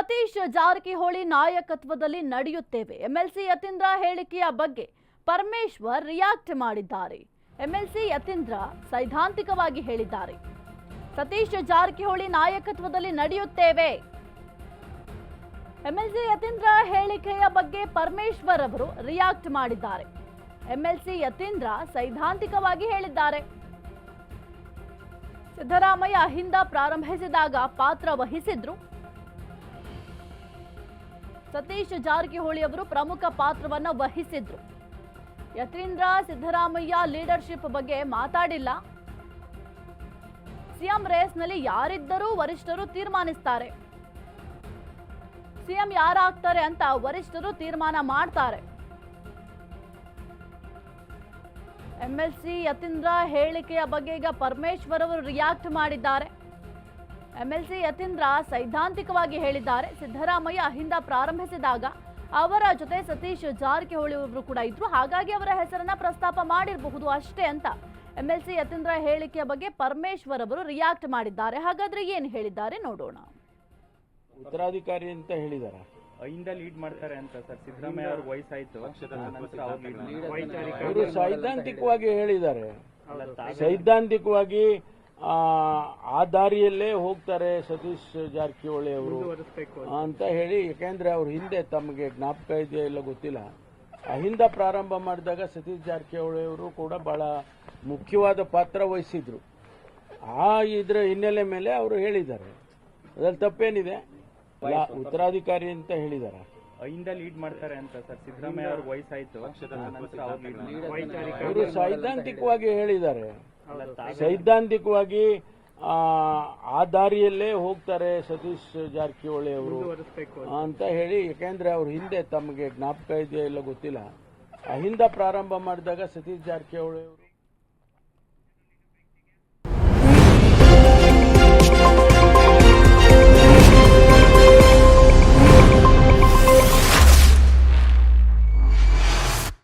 ಸತೀಶ್ ಜಾರಕಿಹೊಳಿ ನಾಯಕತ್ವದಲ್ಲಿ ನಡೆಯುತ್ತೇವೆ. ಎಂಎಲ್ಸಿ ಯತೀಂದ್ರ ಹೇಳಿಕೆಯ ಬಗ್ಗೆ ಪರಮೇಶ್ವರ್ ರಿಯಾಕ್ಟ್ ಮಾಡಿದ್ದಾರೆ. ಎಂಎಲ್ಸಿ ಯತೀಂದ್ರ ಸೈದ್ಧಾಂತಿಕವಾಗಿ ಹೇಳಿದ್ದಾರೆ, ಸತೀಶ್ ಜಾರಕಿಹೊಳಿ ನಾಯಕತ್ವದಲ್ಲಿ ನಡೆಯುತ್ತೇವೆ. ಎಂಎಲ್ಸಿ ಯತೀಂದ್ರ ಹೇಳಿಕೆಯ ಬಗ್ಗೆ ಪರಮೇಶ್ವರ್ ಅವರು ರಿಯಾಕ್ಟ್ ಮಾಡಿದ್ದಾರೆ. ಎಂಎಲ್ಸಿ ಯತೀಂದ್ರ ಸೈದ್ಧಾಂತಿಕವಾಗಿ ಹೇಳಿದ್ದಾರೆ, ಸಿದ್ದರಾಮಯ್ಯ ಅಹಿಂದ ಪ್ರಾರಂಭಿಸಿದಾಗ ಪಾತ್ರ ವಹಿಸಿದ್ರು. ಸತೀಶ್ ಜಾರಕಿಹೊಳಿ ಅವರು ಪ್ರಮುಖ ಪಾತ್ರವನ್ನ ವಹಿಸಿದ್ರು. ಯತೀಂದ್ರ ಸಿದ್ದರಾಮಯ್ಯ ಲೀಡರ್ಶಿಪ್ ಬಗ್ಗೆ ಮಾತಾಡಿಲ್ಲ. ಸಿಎಂ ರೇಸ್ನಲ್ಲಿ ಯಾರಿದ್ದರೂ ವರಿಷ್ಠರು ತೀರ್ಮಾನಿಸ್ತಾರೆ. ಸಿಎಂ ಯಾರಾಗ್ತಾರೆ ಅಂತ ವರಿಷ್ಠರು ತೀರ್ಮಾನ ಮಾಡ್ತಾರೆ. ಎಂಎಲ್ಸಿ ಯತೀಂದ್ರ ಹೇಳಿಕೆಯ ಬಗ್ಗೆ ಈಗ ಪರಮೇಶ್ವರ್ ಅವರು ರಿಯಾಕ್ಟ್ ಮಾಡಿದ್ದಾರೆ. ಎಂಎಲ್ಸಿ ಯತೀಂದ್ರ ಸೈದ್ಧಾಂತಿಕವಾಗಿ ಹೇಳಿದ್ದಾರೆ, ಸಿದ್ದರಾಮಯ್ಯ ಅಹಿಂದ ಪ್ರಾರಂಭಿಸಿದಾಗ ಅವರ ಜೊತೆ ಸತೀಶ್ ಜಾರಕಿಹೊಳಿ ಅವರು ಕೂಡ ಇದ್ರು, ಹಾಗಾಗಿ ಅವರ ಹೆಸರನ್ನ ಪ್ರಸ್ತಾಪ ಮಾಡಿರಬಹುದು ಅಷ್ಟೇ ಅಂತ ಎಂಎಲ್ಸಿ ಯತೀಂದ್ರ ಹೇಳಿಕೆಯ ಬಗ್ಗೆ ಪರಮೇಶ್ವರ್ ಅವರು ರಿಯಾಕ್ಟ್ ಮಾಡಿದ್ದಾರೆ. ಹಾಗಾದ್ರೆ ಏನು ಹೇಳಿದ್ದಾರೆ ನೋಡೋಣ. ಉತ್ತರಾಧಿಕಾರಿ ಅಂತ ಹೇಳಿದಾರ, ಅಹಿಂದ ಲೀಡ್ ಮಾಡ್ತಾರೆ ಅಂತ ಸರ್. ಸಿದ್ದರಾಮಯ್ಯ ಅವ್ರ ವಯಸ್ಸಾಯ್ತು, ಅವರು ಸೈದ್ಧಾಂತಿಕವಾಗಿ ಹೇಳಿದ್ದಾರೆ. ಸೈದ್ಧಾಂತಿಕವಾಗಿ ಆ ದಾರಿಯಲ್ಲೇ ಹೋಗ್ತಾರೆ ಸತೀಶ್ ಜಾರಕಿಹೊಳಿ ಅವರು ಅಂತ ಹೇಳಿ, ಯಾಕೆಂದ್ರೆ ಅವ್ರ ಹಿಂದೆ ತಮಗೆ ಜ್ಞಾಪಕ ಇದೆಯಾ ಇಲ್ಲ ಗೊತ್ತಿಲ್ಲ, ಅಹಿಂದ ಪ್ರಾರಂಭ ಮಾಡಿದಾಗ ಸತೀಶ್ ಜಾರಕಿಹೊಳಿ ಅವರು ಕೂಡ ಬಹಳ ಮುಖ್ಯವಾದ ಪಾತ್ರ ವಹಿಸಿದ್ರು. ಇದ್ರ ಹಿನ್ನೆಲೆ ಮೇಲೆ ಅವರು ಹೇಳಿದ್ದಾರೆ, ಅದ್ರಲ್ಲಿ ತಪ್ಪೇನಿದೆ. ಉತ್ತರಾಧಿಕಾರಿ ಅಂತ ಹೇಳಿದಾರ, ಅಹಿಂದ ಲೀಡ್ ಮಾಡ್ತಾರೆ ಅಂತ ಸರ್. ಸಿದ್ದರಾಮಯ್ಯ ಅವ್ರ ವಯಸ್ಸಾಯ್ತು, ಅವರು ಸೈದ್ಧಾಂತಿಕವಾಗಿ ಹೇಳಿದ್ದಾರೆ. ಸೈದ್ಧಾಂತಿಕವಾಗಿ ಆ ದಾರಿಯಲ್ಲೇ ಹೋಗ್ತಾರೆ ಸತೀಶ್ ಜಾರಕಿಹೊಳಿ ಅವರು ಅಂತ ಹೇಳಿ, ಯಾಕೆಂದ್ರೆ ಅವ್ರ ಹಿಂದೆ ತಮಗೆ ಜ್ಞಾಪಕ ಇದೆಯಾ ಇಲ್ಲ ಗೊತ್ತಿಲ್ಲ, ಅಹಿಂದ ಪ್ರಾರಂಭ ಮಾಡಿದಾಗ ಸತೀಶ್ ಜಾರಕಿಹೊಳಿ ಅವರು